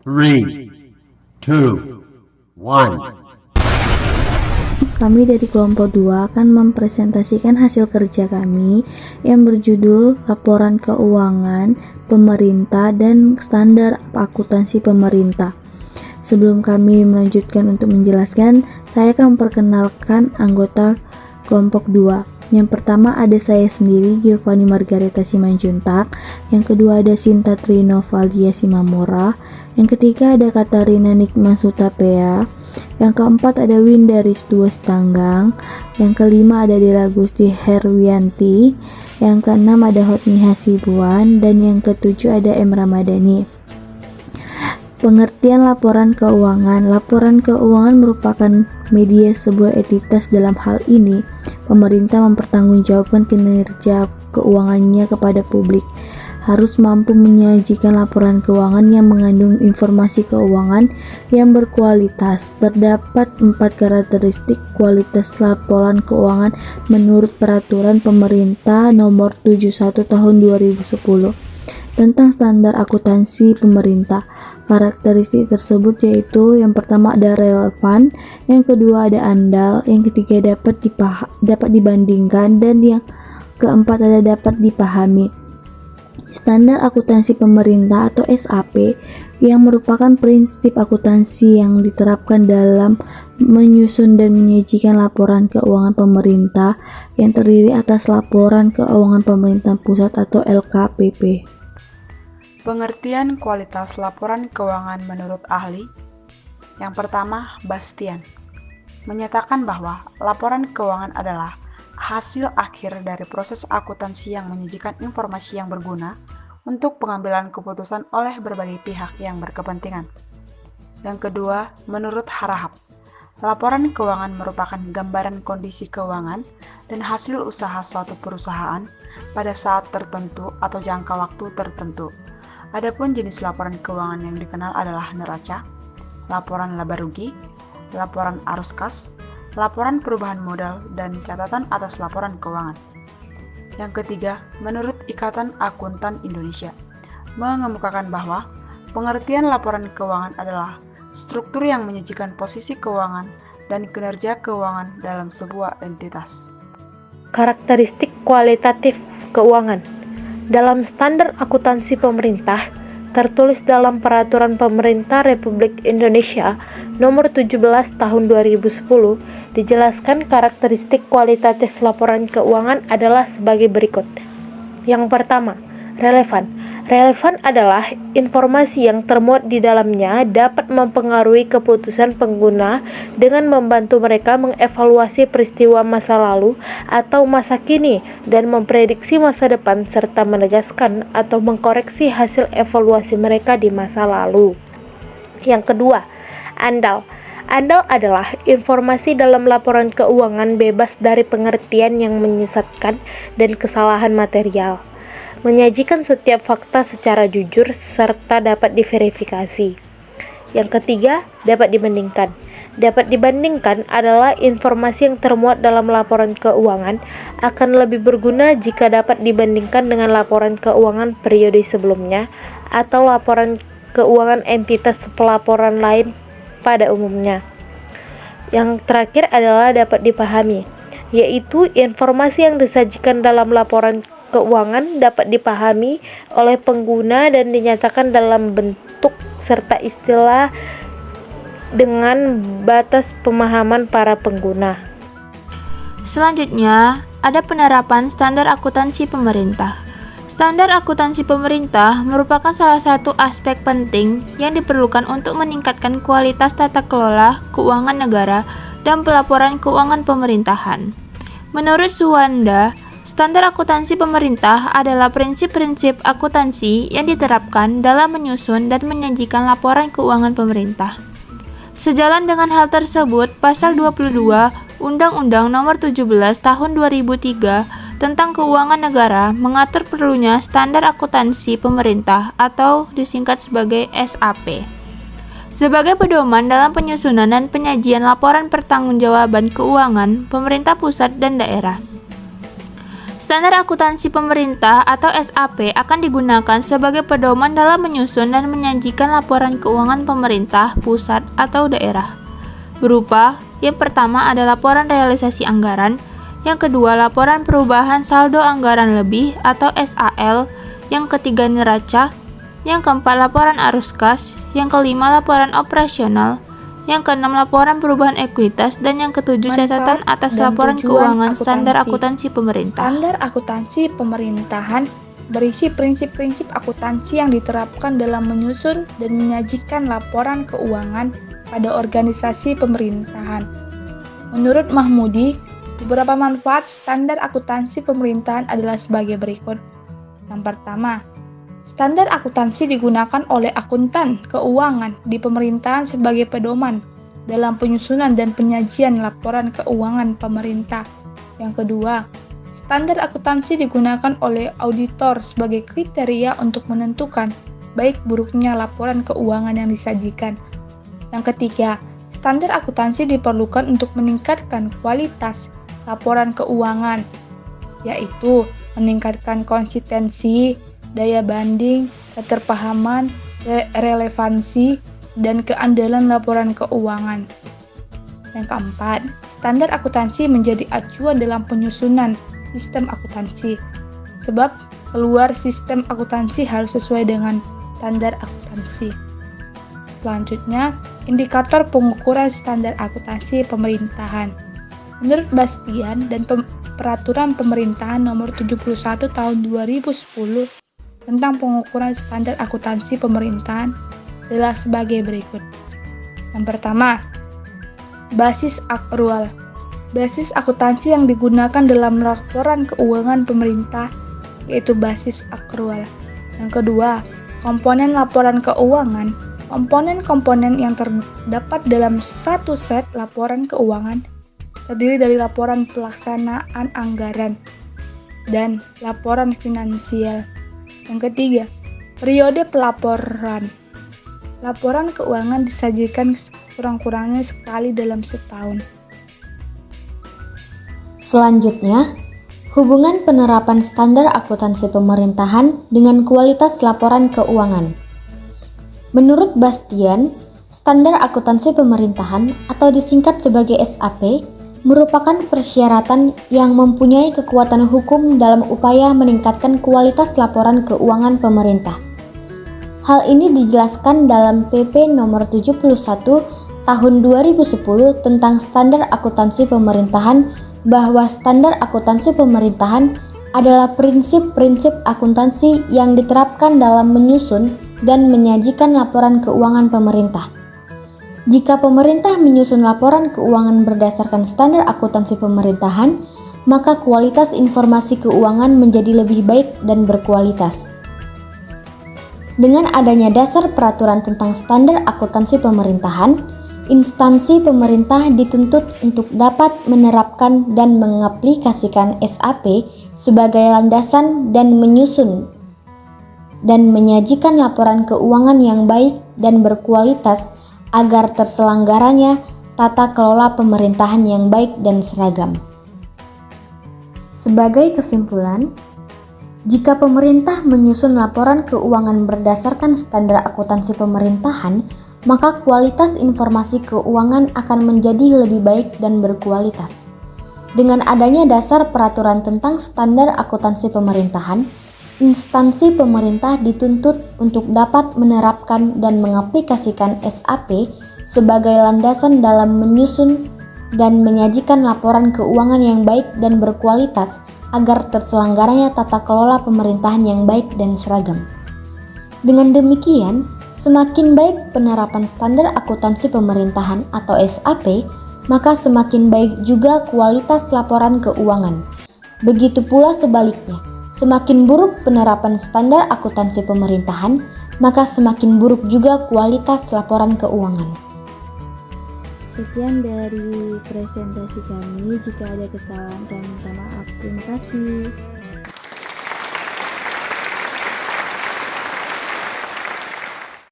3, 2, 1. Kami dari kelompok 2 akan mempresentasikan hasil kerja kami yang berjudul Laporan Keuangan Pemerintah dan Standar Akuntansi Pemerintah. Sebelum kami melanjutkan untuk menjelaskan, saya akan memperkenalkan anggota kelompok 2. Yang pertama ada saya sendiri, Giovanni Margareta Simanjuntak. Yang kedua ada Sinta Trinovalia Simamora. Yang ketiga ada Katarina Nikma Sutapea. Yang keempat ada Winda Ristua Stanggang. Yang kelima ada Dela Gusti Herwianti. Yang keenam ada Hotmi Hasibuan. Dan yang ketujuh ada M. Ramadhani. Pengertian laporan keuangan. Laporan keuangan merupakan media sebuah entitas. Dalam hal ini, pemerintah mempertanggungjawabkan kinerja keuangannya kepada publik. Harus mampu menyajikan laporan keuangan yang mengandung informasi keuangan yang berkualitas. Terdapat 4 karakteristik kualitas laporan keuangan menurut Peraturan Pemerintah Nomor 71 Tahun 2010 tentang standar akuntansi pemerintah. Karakteristik tersebut yaitu yang pertama ada relevan, yang kedua ada andal, yang ketiga dapat dibandingkan, dan yang keempat ada dapat dipahami. Standar akuntansi pemerintah atau SAP yang merupakan prinsip akuntansi yang diterapkan dalam menyusun dan menyajikan laporan keuangan pemerintah yang terdiri atas laporan keuangan pemerintah pusat atau LKPP. Pengertian kualitas laporan keuangan menurut ahli. Yang pertama, Bastian menyatakan bahwa laporan keuangan adalah hasil akhir dari proses akuntansi yang menyajikan informasi yang berguna untuk pengambilan keputusan oleh berbagai pihak yang berkepentingan. Yang kedua, menurut Harahap, laporan keuangan merupakan gambaran kondisi keuangan dan hasil usaha suatu perusahaan pada saat tertentu atau jangka waktu tertentu. Adapun jenis laporan keuangan yang dikenal adalah neraca, laporan laba rugi, laporan arus kas, laporan perubahan modal, dan catatan atas laporan keuangan. Yang ketiga, menurut Ikatan Akuntan Indonesia, mengemukakan bahwa pengertian laporan keuangan adalah struktur yang menyajikan posisi keuangan dan kinerja keuangan dalam sebuah entitas. Karakteristik kualitatif keuangan. Dalam standar akuntansi pemerintah, tertulis dalam Peraturan Pemerintah Republik Indonesia Nomor 17 Tahun 2010, dijelaskan karakteristik kualitatif laporan keuangan adalah sebagai berikut. Yang pertama, relevan. Relevan adalah informasi yang termuat di dalamnya dapat mempengaruhi keputusan pengguna dengan membantu mereka mengevaluasi peristiwa masa lalu atau masa kini dan memprediksi masa depan serta menegaskan atau mengkoreksi hasil evaluasi mereka di masa lalu. Yang kedua, andal. Andal adalah informasi dalam laporan keuangan bebas dari pengertian yang menyesatkan dan kesalahan material. Menyajikan setiap fakta secara jujur serta dapat diverifikasi. Yang ketiga, dapat dibandingkan. Dapat dibandingkan adalah informasi yang termuat dalam laporan keuangan akan lebih berguna jika dapat dibandingkan dengan laporan keuangan periode sebelumnya atau laporan keuangan entitas pelaporan lain pada umumnya. Yang terakhir adalah dapat dipahami, yaitu informasi yang disajikan dalam laporan keuangan dapat dipahami oleh pengguna dan dinyatakan dalam bentuk serta istilah dengan batas pemahaman para pengguna. Selanjutnya, ada penerapan standar akuntansi pemerintah. Standar akuntansi pemerintah merupakan salah satu aspek penting yang diperlukan untuk meningkatkan kualitas tata kelola keuangan negara dan pelaporan keuangan pemerintahan. Menurut Suwanda, standar akuntansi pemerintah adalah prinsip-prinsip akuntansi yang diterapkan dalam menyusun dan menyajikan laporan keuangan pemerintah. Sejalan dengan hal tersebut, Pasal 22 Undang-Undang Nomor 17 Tahun 2003 tentang Keuangan Negara mengatur perlunya standar akuntansi pemerintah atau disingkat sebagai SAP. Sebagai pedoman dalam penyusunan dan penyajian laporan pertanggungjawaban keuangan pemerintah pusat dan daerah. Standar akuntansi pemerintah atau SAP akan digunakan sebagai pedoman dalam menyusun dan menyajikan laporan keuangan pemerintah pusat atau daerah. Berupa, yang pertama ada laporan realisasi anggaran, yang kedua laporan perubahan saldo anggaran lebih atau SAL, yang ketiga neraca, yang keempat laporan arus kas, yang kelima laporan operasional, yang keenam laporan perubahan ekuitas, dan yang ketujuh catatan atas dan laporan tujuan keuangan standar akuntansi. akuntansi pemerintah. Standar akuntansi pemerintahan berisi prinsip-prinsip akuntansi yang diterapkan dalam menyusun dan menyajikan laporan keuangan pada organisasi pemerintahan. Menurut Mahmudi, beberapa manfaat standar akuntansi pemerintahan adalah sebagai berikut. Yang pertama, standar akuntansi digunakan oleh akuntan keuangan di pemerintahan sebagai pedoman dalam penyusunan dan penyajian laporan keuangan pemerintah. Yang kedua, standar akuntansi digunakan oleh auditor sebagai kriteria untuk menentukan baik buruknya laporan keuangan yang disajikan. Yang ketiga, standar akuntansi diperlukan untuk meningkatkan kualitas laporan keuangan, yaitu meningkatkan konsistensi, daya banding, keterpahaman, relevansi, dan keandalan laporan keuangan. Yang keempat, standar akuntansi menjadi acuan dalam penyusunan sistem akuntansi. Sebab keluar sistem akuntansi harus sesuai dengan standar akuntansi. Selanjutnya, indikator pengukuran standar akuntansi pemerintahan. Menurut Bastian dan Peraturan Pemerintahan Nomor 71 Tahun 2010 tentang pengukuran standar akuntansi pemerintahan adalah sebagai berikut. Yang pertama, basis akrual. Basis akuntansi yang digunakan dalam laporan keuangan pemerintah yaitu basis akrual. Yang kedua, komponen laporan keuangan. Komponen-komponen yang terdapat dalam satu set laporan keuangan terdiri dari laporan pelaksanaan anggaran dan laporan finansial. Yang ketiga, periode pelaporan. Laporan keuangan disajikan kurang-kurangnya sekali dalam setahun. Selanjutnya, hubungan penerapan standar akuntansi pemerintahan dengan kualitas laporan keuangan. Menurut Bastian, standar akuntansi pemerintahan atau disingkat sebagai SAP merupakan persyaratan yang mempunyai kekuatan hukum dalam upaya meningkatkan kualitas laporan keuangan pemerintah. Hal ini dijelaskan dalam PP Nomor 71 Tahun 2010 tentang Standar Akuntansi Pemerintahan bahwa standar akuntansi pemerintahan adalah prinsip-prinsip akuntansi yang diterapkan dalam menyusun dan menyajikan laporan keuangan pemerintah. Jika pemerintah menyusun laporan keuangan berdasarkan standar akuntansi pemerintahan, maka kualitas informasi keuangan menjadi lebih baik dan berkualitas. Dengan adanya dasar peraturan tentang standar akuntansi pemerintahan, instansi pemerintah dituntut untuk dapat menerapkan dan mengaplikasikan SAP sebagai landasan dan menyusun dan menyajikan laporan keuangan yang baik dan berkualitas agar terselenggaranya tata kelola pemerintahan yang baik dan seragam. Sebagai kesimpulan, jika pemerintah menyusun laporan keuangan berdasarkan standar akuntansi pemerintahan, maka kualitas informasi keuangan akan menjadi lebih baik dan berkualitas. Dengan adanya dasar peraturan tentang standar akuntansi pemerintahan, instansi pemerintah dituntut untuk dapat menerapkan dan mengaplikasikan SAP sebagai landasan dalam menyusun dan menyajikan laporan keuangan yang baik dan berkualitas agar terselenggaranya tata kelola pemerintahan yang baik dan seragam. Dengan demikian, semakin baik penerapan standar akuntansi pemerintahan atau SAP, maka semakin baik juga kualitas laporan keuangan. Begitu pula sebaliknya, semakin buruk penerapan standar akuntansi pemerintahan, maka semakin buruk juga kualitas laporan keuangan. Sekian dari presentasi kami. Jika ada kesalahan, kami minta maaf. Terima kasih.